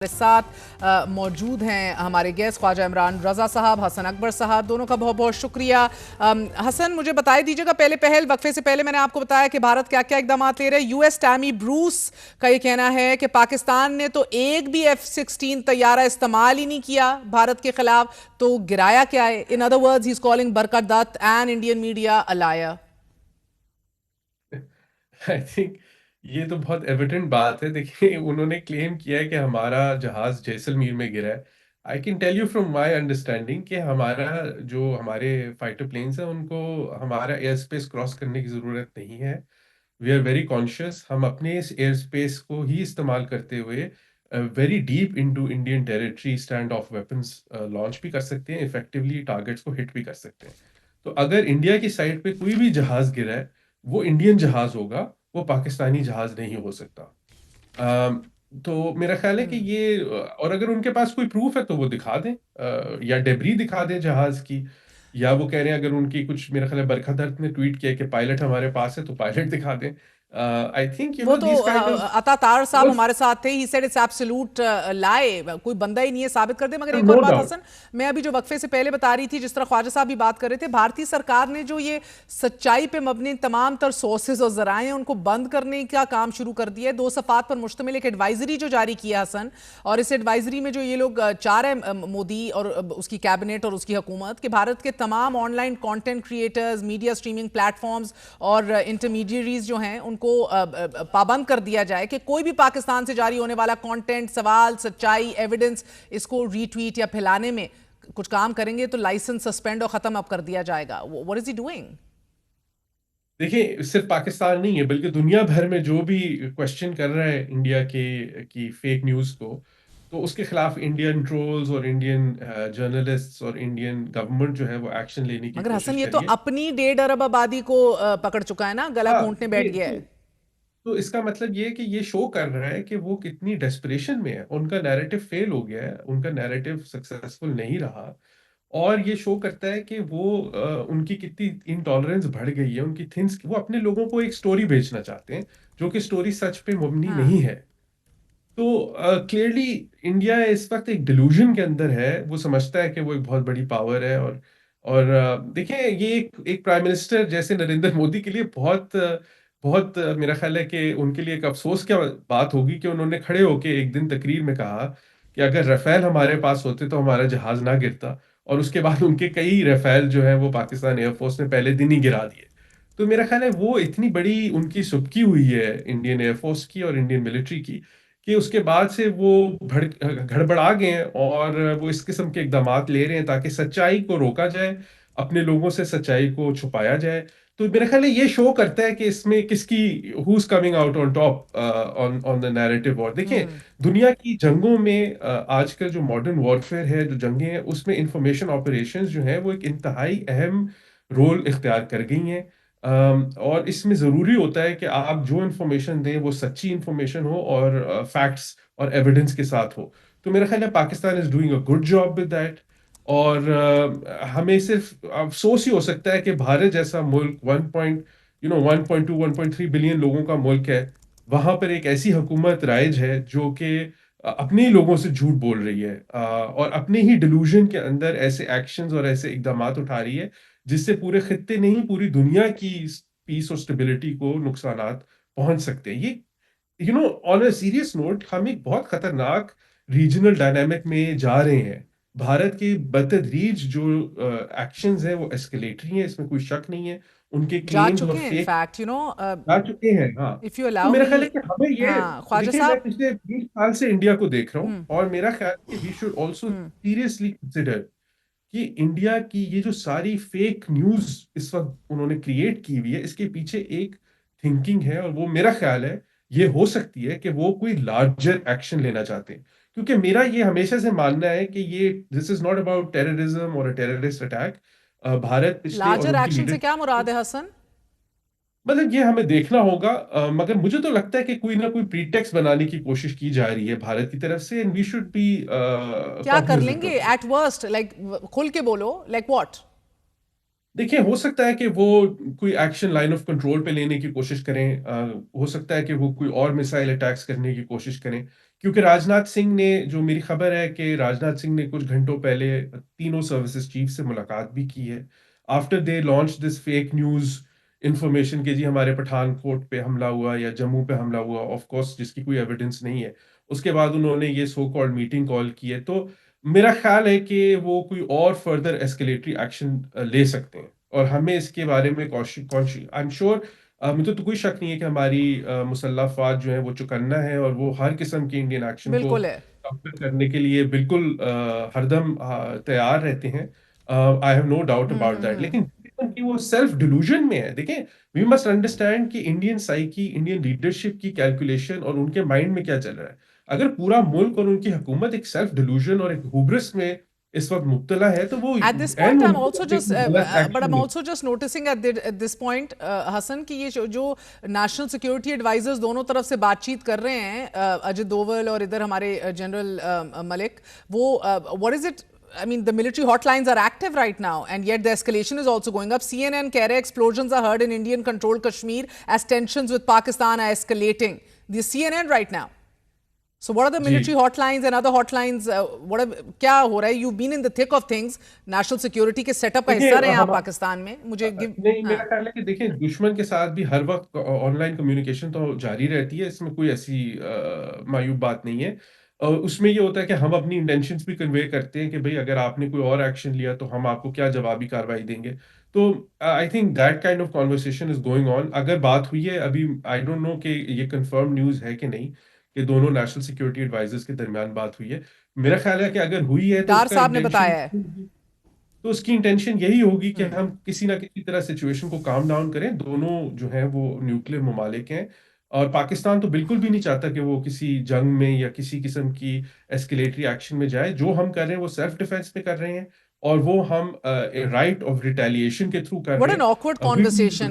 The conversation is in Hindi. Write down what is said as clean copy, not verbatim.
हमारे साथ मौजूद हैं हमारे गेस्ट ख्वाजा इमरान रजा साहब, हसन अकबर साहब, दोनों का बहुत बहुत शुक्रिया। हसन, मुझे बताए दीजिएगा, पहले पहल वक्फे से पहले मैंने आपको बताया कि भारत क्या क्या इकदाम ले रहे हैं। यूएस टैमी ब्रूस का ये कहना है कि पाकिस्तान ने तो एक भी F-16 तैयारा इस्तेमाल ही नहीं किया भारत के खिलाफ, तो गिराया क्या है? In other words he is calling Barkha Dutt and Indian media a liar. I think ये तो बहुत एविडेंट बात है। देखिए, उन्होंने क्लेम किया है कि हमारा जहाज जैसलमेर में गिरा है। I can tell you from my understanding कि हमारे फाइटर प्लेन्स हैं, उनको हमारा एयर स्पेस क्रॉस करने की जरूरत नहीं है। We are very conscious. हम अपने इस एयर स्पेस को ही इस्तेमाल करते हुए very deep into Indian territory stand of weapons launch भी कर सकते हैं, इफेक्टिवली टारगेट्स को हिट भी कर सकते हैं। तो अगर इंडिया की साइड पे कोई भी जहाज गिरा है, वो इंडियन जहाज होगा, वो पाकिस्तानी जहाज नहीं हो सकता। अम, तो मेरा ख्याल है कि और अगर उनके पास कोई प्रूफ है तो वो दिखा दें, या डेबरी दिखा दें जहाज की। या वो कह रहे हैं, अगर उनकी कुछ, मेरा ख्याल है बरखा दत्त ने ट्वीट किया कि पायलट हमारे पास है, तो पायलट दिखा दें। आई थिंक वो तो दिस काइंड ऑफ अता तार साहब हमारे साथ थे, ही सेड इट्स एब्सोल्यूट लाई, कोई बंदा ही नहीं है, साबित कर दे। मगर एक और नो बात डाउट। हसन, मैं अभी जो वक्फे से पहले बता रही थी, जिस तरह ख्वाजा साहब भी बात कर रहे थे, भारतीय सरकार ने जो ये सच्चाई पे मबनी तमाम तर सोर्सेज और जराए हैं उनको बंद करने का काम शुरू कर दिया है। 2 सफ़ात पर मुश्तमिल एक एडवाइजरी जो जारी किया हसन, और इस एडवाइजरी में जो ये लोग चाह रहे हैं, मोदी और उसकी कैबिनेट और उसकी हुकूमत, कि भारत के तमाम online content creators, media streaming platforms और इंटरमीडियरीज जो हैं उनको पाबंद कर दिया जाए कि कोई भी पाकिस्तान से जारी होने वाला कंटेंट, सवाल, सच्चाई, एविडेंस, इसको रीट्वीट या फैलाने में कुछ काम करेंगे तो लाइसेंस सस्पेंड और खत्म अब कर दिया जाएगा। What is he doing? देखिए, सिर्फ पाकिस्तान नहीं है, बल्कि दुनिया भर में जो भी क्वेश्चन कर रहा है इंडिया के की फेक न्यूज़ को, तो उसके खिलाफ इंडियन ट्रोल्स और इंडियन जर्नलिस्ट्स और इंडियन गवर्नमेंट जो है वो एक्शन लेने की मगर कोशिश हसन, ये तो करिए। अपनी 1.5 अरब आबादी को पकड़ चुका है ना, गला हाँ, घोंटने बैठ ये गया है। तो इसका मतलब ये है कि ये शो कर रहा है कि वो कितनी डेस्परेशन में है। उनका नैरेटिव फेल हो गया है, उनका नैरेटिव सक्सेसफुल नहीं रहा। और ये शो करता है कि उनकी कितनी इंटॉलरेंस बढ़ गई है, उनकी थिंस, वो अपने लोगों को एक स्टोरी बेचना चाहते हैं जो कि स्टोरी सच पे मबनी हाँ। नहीं है। तो क्लियरली इंडिया इस वक्त एक डिल्यूजन के अंदर है। वो समझता है कि वो एक बहुत बड़ी पावर है। देखें, ये एक प्राइम मिनिस्टर जैसे नरेंद्र मोदी के लिए मेरा ख्याल है कि उनके लिए एक अफसोस क्या बात होगी कि उन्होंने खड़े होके एक दिन तकरीर में कहा कि अगर रफेल हमारे पास होते तो हमारा जहाज ना गिरता। और उसके बाद उनके कई रफेल जो है वो पाकिस्तान एयरफोर्स ने पहले दिन ही गिरा दिए। तो मेरा ख्याल है वो इतनी बड़ी उनकी सुबकी हुई है इंडियन एयरफोर्स की और इंडियन मिलिट्री की, कि उसके बाद से वो गड़बड़ा गए हैं। और वो इस किस्म के इकदाम ले रहे हैं ताकि सच्चाई को रोका जाए, अपने लोगों से सच्चाई को छुपाया जाए। तो मेरा ख्याल है ये शो करता है कि इसमें किसकी who is coming out on top on on the narrative war. देखिए, दुनिया की जंगों में आजकल जो मॉडर्न वॉरफेयर है, जो जंगें हैं, उसमें इंफॉर्मेशन ऑपरेशंस जो है वो एक इंतहाई अहम रोल इख्तियार कर गई हैं। और इसमें ज़रूरी होता है कि आप जो इंफॉर्मेशन दें वो सच्ची इंफॉर्मेशन हो और फैक्ट्स और एविडेंस के साथ हो। तो मेरा ख्याल है Pakistan is doing a good job with that. और हमें सिर्फ अफसोस ही हो सकता है कि भारत जैसा मुल्क 1.2 1.3 बिलियन लोगों का मुल्क है, वहां पर एक ऐसी हुकूमत राइज है जो कि अपने ही लोगों से झूठ बोल रही है, और अपने ही डिल्यूजन के अंदर ऐसे एक्शंस और ऐसे इकदामात उठा रही है जिससे पूरे खित्ते नहीं, पूरी दुनिया की पीस और स्टेबिलिटी को नुकसानात पहुंच सकते हैं। ये ऑन अ सीरियस नोट, हम एक बहुत खतरनाक रीजनल डायनामिक में जा रहे हैं। भारत के बतदरीज जो एक्शंस हैं वो एस्केलेटरी हैं, इसमें कोई शक नहीं है। उनके जा क्लेम्स और चुके हैं फेक इनफैक्ट, जा चुके हैं। हाँ। इफ यू तो अलाउ मेरा मी। ख्याल है कि हमें ये, हाँ ख्वाजा देखिए, मैं साहब। पिछले 20 साल से इंडिया को देख रहा हूँ, हम्म। और मेरा ख्याल है कि we should also hmm. Seriously consider कि इंडिया की ये जो सारी फेक न्यूज इस वक्त उन्होंने क्रिएट की हुई है, इसके पीछे एक थिंकिंग है। और वो मेरा ख्याल है, ये हो सकती है कि वो कोई लार्जर एक्शन लेना चाहते हैं। क्योंकि मेरा ये हमेशा से मानना है कि ये this is not about terrorism और टेररिस्ट अटैक। भारत पिछले, और लार्जर उनकी एक्शन से क्या लीडर, मुराद है हसन? मतलब ये हमें देखना होगा। मगर मुझे तो लगता है कि कोई ना कोई प्रीटेक्स्ट बनाने की कोशिश की जा रही है भारत की तरफ से, एंड वी शुड बी क्या कर कॉग्निजेंट लेंगे of it. Eight worst? Like खुल के बोलो, लाइक व्हाट? देखिए, हो सकता है कि वो कोई एक्शन लाइन ऑफ कंट्रोल पे लेने की कोशिश करें। हो सकता है कि वो कोई और मिसाइल अटैक्स करने की कोशिश करें, क्योंकि राजनाथ सिंह ने, जो मेरी खबर है कि राजनाथ सिंह ने कुछ घंटों पहले तीनों सर्विसेज चीफ से मुलाकात भी की है। After they launch this fake news information कि जी हमारे पठानकोट पे हमला हुआ या जम्मू पे हमला हुआ, ऑफ कोर्स जिसकी कोई एविडेंस नहीं है। उसके बाद उन्होंने ये सो कॉल्ड मीटिंग कॉल की है, तो मेरा ख्याल है कि वो कोई और फर्दर एस्केलेटरी एक्शन ले सकते हैं, और हमें इसके बारे में आई एम श्योर, मुझे तो कोई शक नहीं है कि हमारी मुसल्लह अफवाज जो है वो चौकन्ना है, और वो हर किस्म के इंडियन एक्शन को बिल्कुल है। काउंटर करने के लिए बिल्कुल हरदम तैयार रहते हैं। I have no doubt about that. Hmm. लेकिन कि वो सेल्फ डिल्यूजन में है। देखें, वी मस्ट अंडरस्टैंड कि इंडियन साइकी, इंडियन लीडरशिप की कैलकुलेशन और उनके माइंड में क्या चल रहा है। अगर पूरा मुल्क और उनकी हुकूमत एक सेल्फ डिल्यूजन और एक हुब्रिस में इस वक्त मुब्तला है, तो वो At this and point, I'm उनको also एक just, गलत but I'm action also just noticing at this point, Hasan, कि ये जो नेशनल सिक्योरिटी एडवाइजर्स दोनों तरफ से बातचीत कर रहे हैं, अजित डोवल और इधर हमारे जनरल मलिक, वो what is it? I mean, the military hotlines are active right now, and yet the escalation is also going up. CNN keh rahe explosions are heard in Indian-controlled Kashmir as tensions with Pakistan are escalating. The CNN right now. So what are the ji. military hotlines and other hotlines? क्या हो रहा है? You've been in the thick of things. National security के setup का देखिए, हिस्सा रहे हैं आप हम पाकिस्तान में. मुझे give, नहीं, हाँ. मेरा ख्याल है कि देखिए, दुश्मन के साथ भी हर वक्त ऑनलाइन कम्युनिकेशन तो जारी रहती है, इसमें कोई ऐसी मायूब बात नहीं है। उसमें ये होता है कि हम अपनी इंटेंशंस भी कन्वे करते हैं कि भाई अगर आपने कोई और एक्शन लिया तो हम आपको क्या जवाबी कार्रवाई देंगे। तो I think that kind of conversation is going on. अगर बात हुई है अभी, आई डोंट नो कि ये कंफर्म न्यूज़ है कि नहीं, कि दोनों नेशनल सिक्योरिटी एडवाइजर्स के दरमियान बात हुई है। मेरा ख्याल है कि अगर हुई है तो डार उसका साहब ने इंटेंशन, बताया है. तो उसकी इंटेंशन यही होगी कि हम्म. हम किसी ना किसी तरह सिचुएशन को काम डाउन करें। दोनों जो हैं वो न्यूक्लियर ममालिक हैं, और पाकिस्तान तो बिल्कुल भी नहीं चाहता कि वो किसी जंग में या किसी किस्म की एस्केलेटरी एक्शन में जाए। जो हम कर रहे हैं वो सेल्फ डिफेंस पे कर रहे हैं, और वो हम राइट ऑफ रिटेलिएशन के थ्रू कर What रहे an हैं। awkward We conversation.